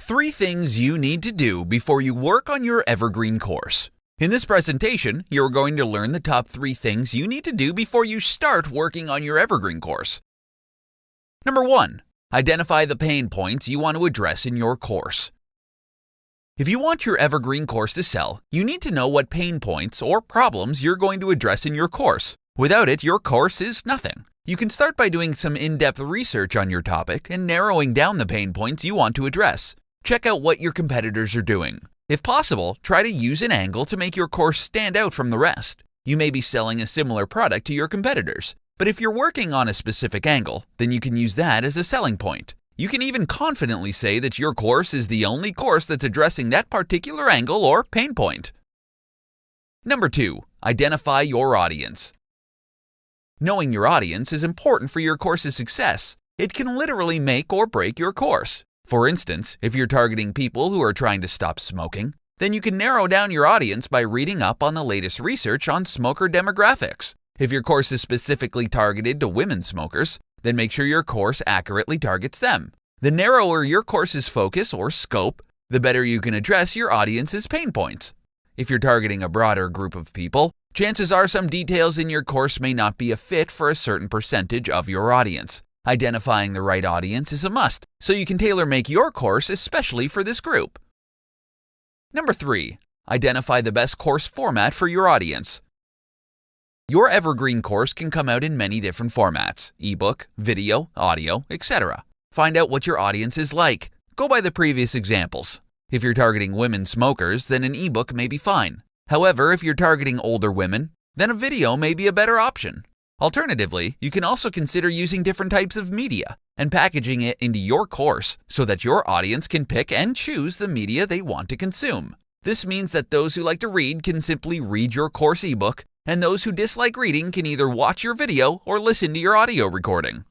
3 things you need to do before you work on your evergreen course. In this presentation, you're going to learn the top 3 things you need to do before you start working on your evergreen course. Number 1. Identify the pain points you want to address in your course. If you want your evergreen course to sell, you need to know what pain points or problems you're going to address in your course. Without it, your course is nothing. You can start by doing some in-depth research on your topic and narrowing down the pain points you want to address. Check out what your competitors are doing. If possible, try to use an angle to make your course stand out from the rest. You may be selling a similar product to your competitors, but if you're working on a specific angle, then you can use that as a selling point. You can even confidently say that your course is the only course that's addressing that particular angle or pain point. Number 2. Identify your audience. Knowing your audience is important for your course's success. It can literally make or break your course. For instance, if you're targeting people who are trying to stop smoking, then you can narrow down your audience by reading up on the latest research on smoker demographics. If your course is specifically targeted to women smokers, then make sure your course accurately targets them. The narrower your course's focus or scope, the better you can address your audience's pain points. If you're targeting a broader group of people, chances are some details in your course may not be a fit for a certain percentage of your audience. Identifying the right audience is a must, so you can tailor-make your course especially for this group. Number 3. Identify the best course format for your audience. Your evergreen course can come out in many different formats: ebook, video, audio, etc. Find out what your audience is like. Go by the previous examples. If you're targeting women smokers, then an ebook may be fine. However, if you're targeting older women, then a video may be a better option. Alternatively, you can also consider using different types of media and packaging it into your course so that your audience can pick and choose the media they want to consume. This means that those who like to read can simply read your course ebook, and those who dislike reading can either watch your video or listen to your audio recording.